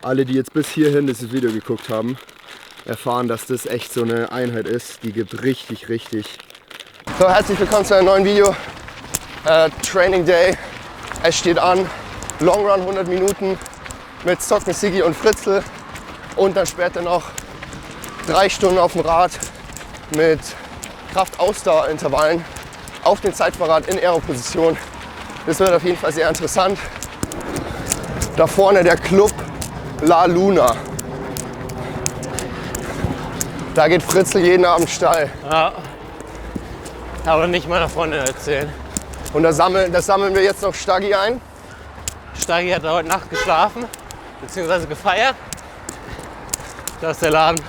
Alle, die jetzt bis hierhin dieses Video geguckt haben, erfahren, dass das echt so eine Einheit ist. Die gibt richtig. So, herzlich willkommen zu einem neuen Video. Training Day. Es steht an. Long Run 100 Minuten mit Socken, Siggi und Fritzl. Und dann später noch 3 Stunden auf dem Rad mit Kraft-Ausdauer-Intervallen auf dem Zeitfahrrad in Aero-Position. Das wird auf jeden Fall sehr interessant. Da vorne der Club La Luna. Da geht Fritzl jeden Abend steil. Ja, aber nicht meiner Freundin erzählen. Und das sammeln wir jetzt noch Staggi ein. Staggi hat heute Nacht geschlafen, beziehungsweise gefeiert. Da ist der Laden.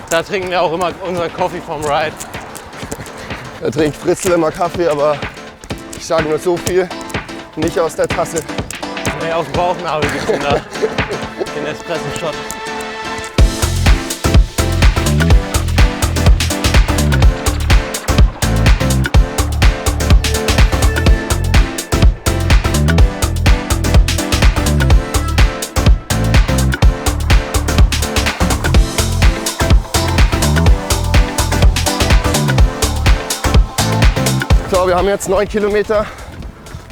Da trinken wir auch immer unseren Coffee vom Ride. Da trinkt Fritzl immer Kaffee, aber ich sage nur so viel, nicht aus der Tasse. Nee, auf dem Bauchnabel gibt es da den Espresso-Shot. So, wir haben jetzt 9 Kilometer,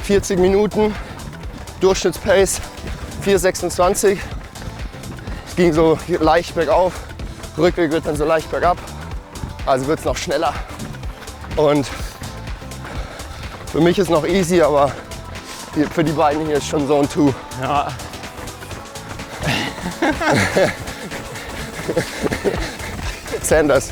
40 Minuten, Durchschnittspace 4,26. Es ging so leicht bergauf, Rückweg wird dann so leicht bergab, also wird es noch schneller. Und für mich ist noch easy, aber für die beiden hier ist schon Zone 2. Ja. Sanders.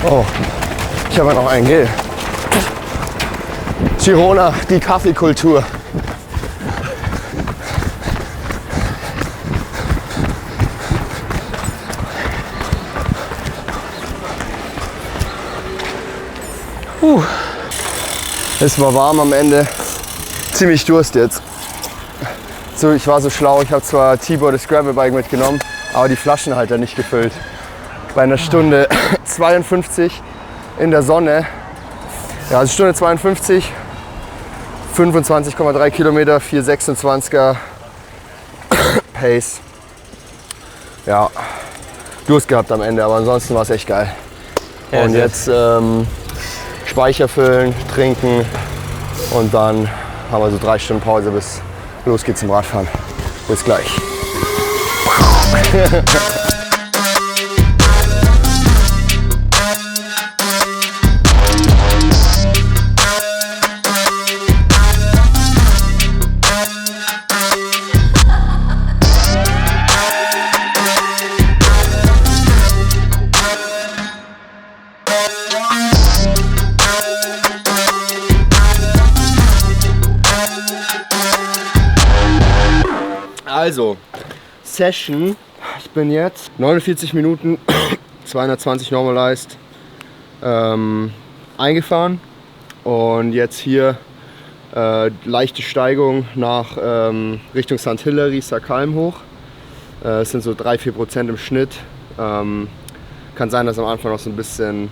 Oh, ich habe ja noch einen Gel. Girona, die Kaffeekultur. Es war warm am Ende. Ziemlich Durst jetzt. So, ich war so schlau, ich habe zwar Tibor das Gravelbike mitgenommen, aber die Flaschenhalter nicht gefüllt. Bei einer Stunde 52 in der Sonne, ja, also Stunde 52, 25,3 Kilometer, 4,26er Pace. Ja, Durst gehabt am Ende, aber ansonsten war es echt geil. Ja, und jetzt Speicher füllen, trinken und dann haben wir so 3 Stunden Pause, bis los geht's zum Radfahren. Bis gleich. Also, Session, ich bin jetzt 49 Minuten, 220 normalized, eingefahren und jetzt hier leichte Steigung nach Richtung St. Hilary, Sakalm hoch. Es sind so 3-4% im Schnitt. Kann sein, dass am Anfang noch so ein bisschen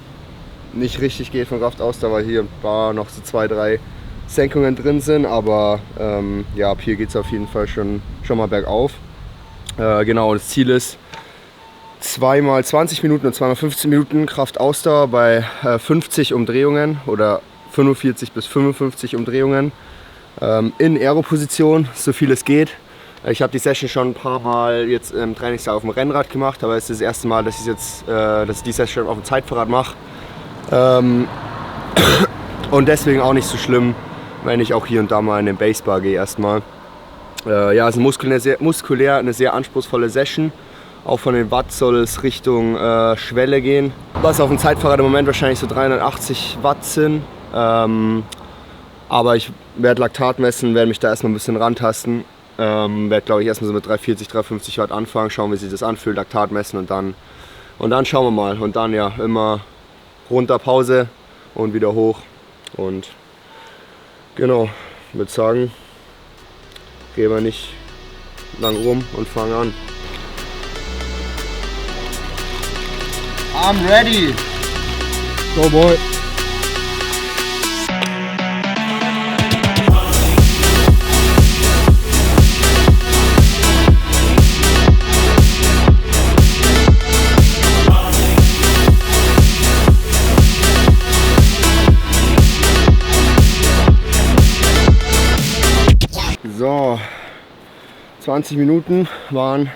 nicht richtig geht von Kraftausdauer, weil hier ein paar noch so 2-3 Senkungen drin sind, aber ja, ab hier geht es auf jeden Fall schon mal bergauf. Genau, das Ziel ist 2x 20 Minuten und 2x 15 Minuten Kraftausdauer bei 50 Umdrehungen oder 45 bis 55 Umdrehungen in Aero-Position, so viel es geht. Ich habe die Session schon ein paar Mal jetzt im Trainingsjahr auf dem Rennrad gemacht, aber es ist das erste Mal, dass ich die Session auf dem Zeitfahrrad mache. Und deswegen auch nicht so schlimm, wenn ich auch hier und da mal in den Basebar gehe erstmal. Ja, es ist muskulär eine sehr anspruchsvolle Session. Auch von den Watt soll es Richtung Schwelle gehen. Was auf dem Zeitfahrrad im Moment wahrscheinlich so 380 Watt sind. Aber ich werde Laktat messen, werde mich da erstmal ein bisschen rantasten. Werde, glaube ich, erstmal so mit 340, 350 Watt anfangen, schauen, wie sich das anfühlt, Laktat messen und dann schauen wir mal. Und dann ja immer runter, Pause und wieder hoch. Und genau, ich würde sagen, gehen wir nicht lang rum und fangen an. I'm ready! Go boy! So, 20 Minuten waren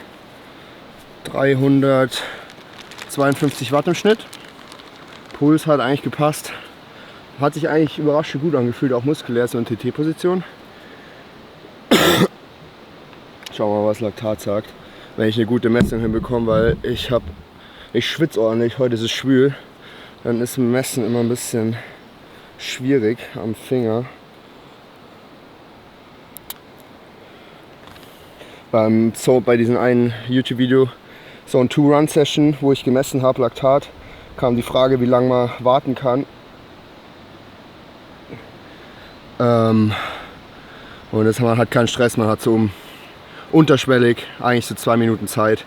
352 Watt im Schnitt. Puls hat eigentlich gepasst. Hat sich eigentlich überraschend gut angefühlt, auch muskulär, so in TT-Position. Schauen wir mal, was Laktat sagt, wenn ich eine gute Messung hinbekomme, weil ich schwitze ordentlich, heute ist es schwül. Dann ist Messen immer ein bisschen schwierig am Finger. Bei diesem einen YouTube-Video, so ein Two-Run-Session, wo ich gemessen habe, Laktat, kam die Frage, wie lange man warten kann. Und jetzt man hat keinen Stress, man hat so unterschwellig eigentlich so 2 Minuten Zeit,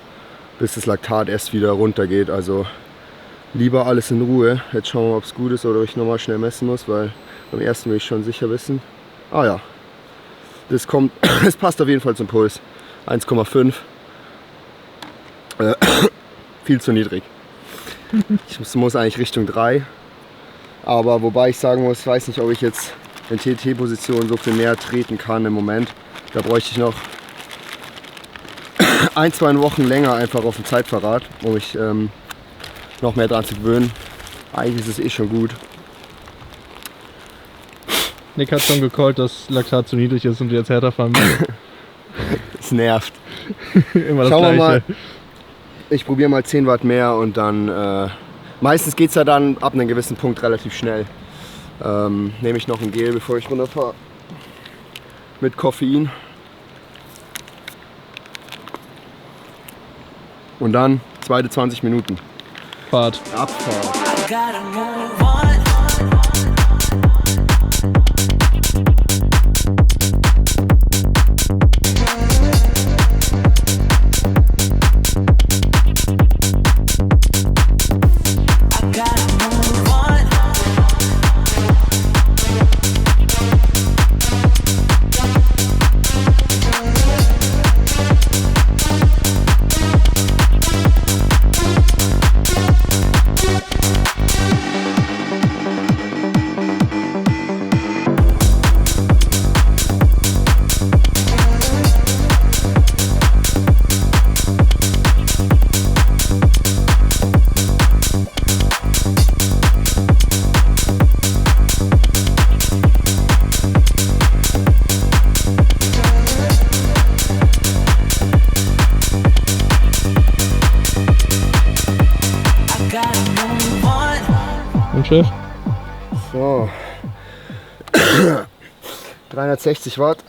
bis das Laktat erst wieder runtergeht. Also lieber alles in Ruhe. Jetzt schauen wir mal, ob es gut ist oder ob ich nochmal schnell messen muss, weil beim ersten will ich schon sicher wissen. Ah ja, das passt auf jeden Fall zum Puls. 1,5. Viel zu niedrig. Ich muss eigentlich Richtung 3. Aber wobei ich sagen muss, ich weiß nicht, ob ich jetzt in TT-Position so viel mehr treten kann im Moment. Da bräuchte ich noch 1-2 Wochen länger einfach auf dem Zeitverrat, um mich noch mehr dran zu gewöhnen. Eigentlich ist es eh schon gut. Nick hat schon gecallt, dass Laktat zu niedrig ist und du jetzt härter fahren musst. Es nervt. Immer das Schauen wir Gleiche. mal. Ich probiere mal 10 Watt mehr und dann meistens geht es ja dann ab einem gewissen Punkt relativ schnell. Nehme ich noch ein Gel, bevor ich runterfahre. Mit Koffein. Und dann zweite 20 Minuten. Fahrt. Abfahrt. Chef? So. 360 Watt.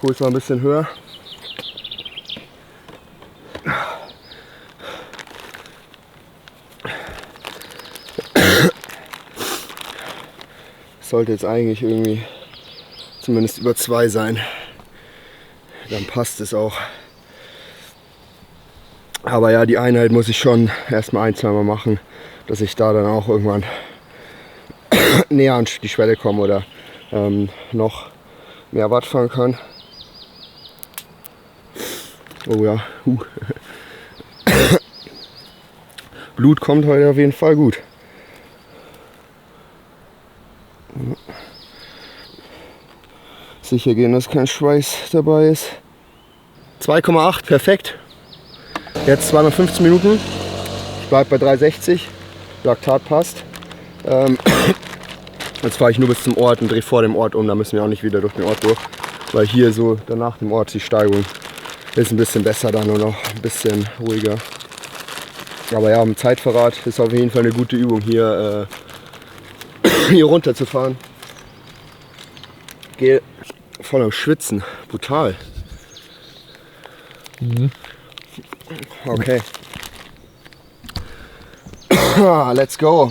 Puls mal ein bisschen höher. Sollte jetzt eigentlich irgendwie zumindest über 2 sein. Dann passt es auch. Aber ja, die Einheit muss ich schon erstmal 1-2 Mal machen, dass ich da dann auch irgendwann näher an die Schwelle komme oder noch mehr Watt fahren kann. Oh ja, Blut kommt heute auf jeden Fall gut. Sicher gehen, dass kein Schweiß dabei ist. 2,8, perfekt. Jetzt 215 Minuten. Ich bleibe bei 360. Laktat passt. Jetzt fahre ich nur bis zum Ort und drehe vor dem Ort um. Da müssen wir auch nicht wieder durch den Ort durch. Weil hier so danach dem Ort die Steigung ist ein bisschen besser dann und auch ein bisschen ruhiger. Aber ja, im Zeitverrat ist auf jeden Fall eine gute Übung, hier, hier runter zu fahren. Gehe voll am Schwitzen, brutal. Okay. Let's go.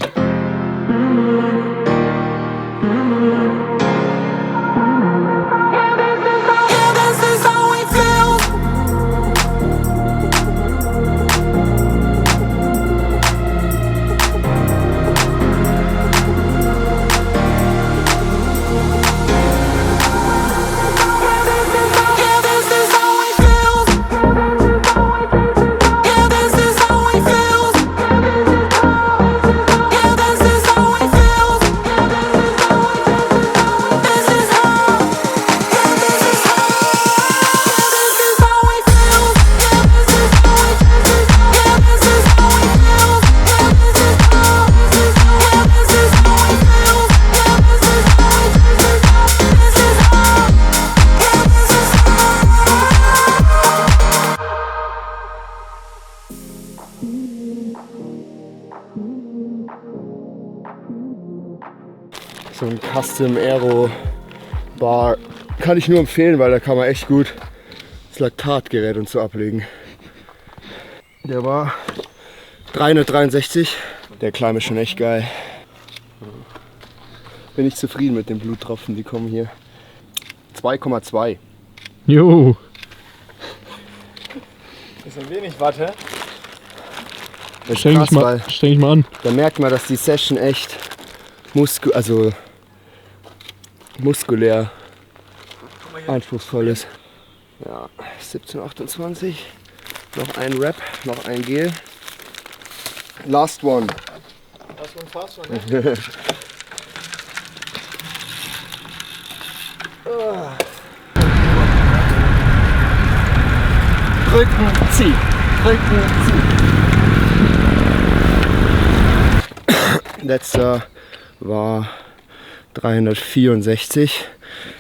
So ein Custom Aero Bar kann ich nur empfehlen, weil da kann man echt gut das Laktatgerät und so ablegen. Der war 363. Der Climb ist schon echt geil. Bin ich zufrieden mit den Bluttropfen, die kommen hier. 2,2. Jo. Das ist ein wenig Watt, hä? Das ist Streng krass, dich mal an. da merkt man, dass die Session echt muskulär anspruchsvoll ist. Ja, 17,28. Noch ein Rep, noch ein Gel. Last one. Das war ein Fast One, ne? Drücken, ziehen. Drücken, ziehen. Letzter war 364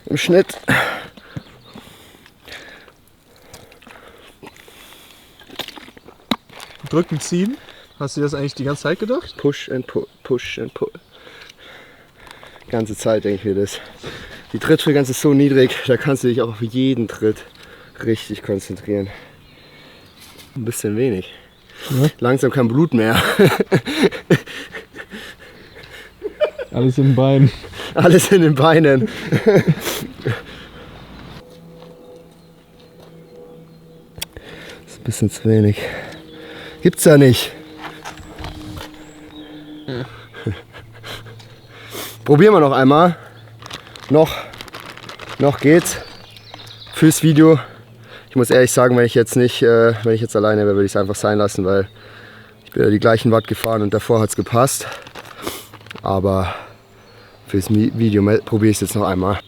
im Schnitt. Drücken, ziehen. Hast du das eigentlich die ganze Zeit gedacht? Push and pull, push and pull. Die ganze Zeit denke ich mir das. Die Trittfrequenz ist so niedrig, da kannst du dich auch auf jeden Tritt richtig konzentrieren. Ein bisschen wenig. Ja. Langsam kein Blut mehr. Alles im Bein. Alles in den Beinen. Das ist ein bisschen zu wenig. Gibt's ja nicht. Probieren wir noch einmal. Noch geht's. Fürs Video. Ich muss ehrlich sagen, wenn ich jetzt alleine wäre, würde ich es einfach sein lassen, weil ich bin ja die gleichen Watt gefahren und davor hat es gepasst. Aber fürs Video probiere ich es jetzt noch einmal.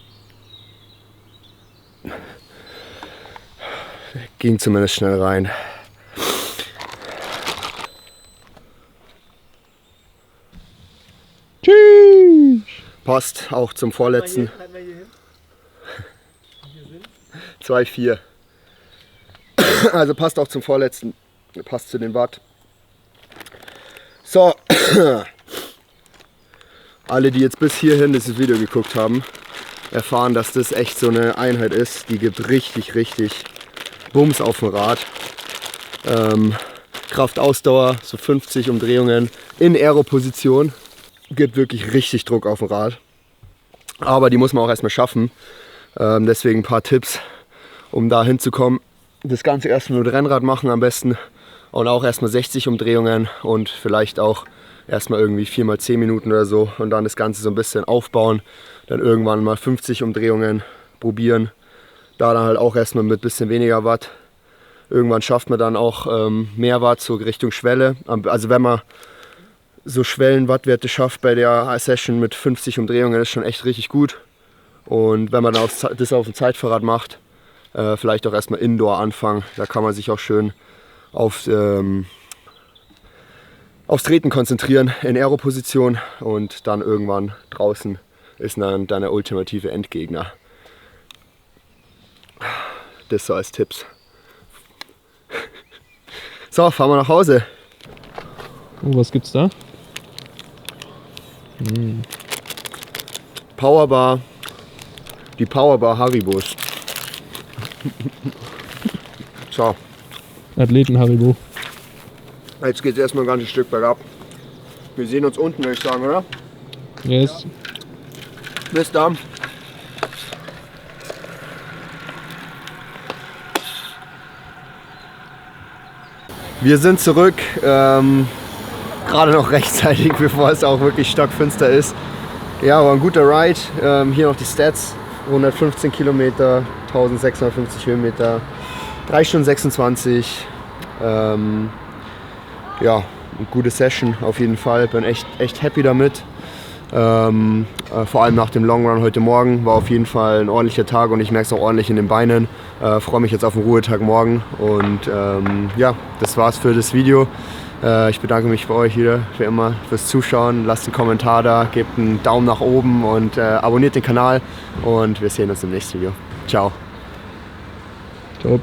Ging zumindest schnell rein. Tschüss. Passt auch zum vorletzten. 2,4. Also passt auch zum vorletzten. Passt zu den Watt. So. Alle, die jetzt bis hierhin dieses Video geguckt haben, erfahren, dass das echt so eine Einheit ist. Die gibt richtig Bums auf dem Rad. Kraft, Ausdauer, so 50 Umdrehungen in Aero-Position. Gibt wirklich richtig Druck auf dem Rad. Aber die muss man auch erstmal schaffen. Deswegen ein paar Tipps, um da hinzukommen. Das Ganze erstmal mit Rennrad machen am besten. Und auch erstmal 60 Umdrehungen und vielleicht auch erstmal irgendwie 4x10 Minuten oder so. Und dann das Ganze so ein bisschen aufbauen. Dann irgendwann mal 50 Umdrehungen probieren. Da dann halt auch erstmal mit ein bisschen weniger Watt. Irgendwann schafft man dann auch mehr Watt so Richtung Schwelle. Also wenn man so Schwellen-Wattwerte schafft bei der Session mit 50 Umdrehungen, ist schon echt richtig gut. Und wenn man dann das auf dem Zeitfahrrad macht, vielleicht auch erstmal Indoor anfangen. Da kann man sich auch schön aufs Treten konzentrieren in Aero-Position und dann irgendwann draußen ist dann der ultimative Endgegner. Das so als Tipps. So, fahren wir nach Hause. Oh, was gibt's da? Powerbar. Die Powerbar Haribos. So, Athleten-Haribo. jetzt geht es erstmal ein ganzes Stück bergab. Wir sehen uns unten, würde ich sagen, oder? Yes. Bis dann. Wir sind zurück, gerade noch rechtzeitig, bevor es auch wirklich stockfinster ist. Ja, war ein guter Ride. Hier noch die Stats: 115 Kilometer, 1650 Höhenmeter, 3 Stunden 26. Ja, eine gute Session auf jeden Fall. Bin echt happy damit. Vor allem nach dem Long Run heute Morgen war auf jeden Fall ein ordentlicher Tag und ich merke es auch ordentlich in den Beinen. Freue mich jetzt auf den Ruhetag morgen und ja, das war's für das Video. Ich bedanke mich bei euch wieder, wie immer, fürs Zuschauen. Lasst einen Kommentar da, gebt einen Daumen nach oben und abonniert den Kanal und wir sehen uns im nächsten Video. Ciao. Ciao.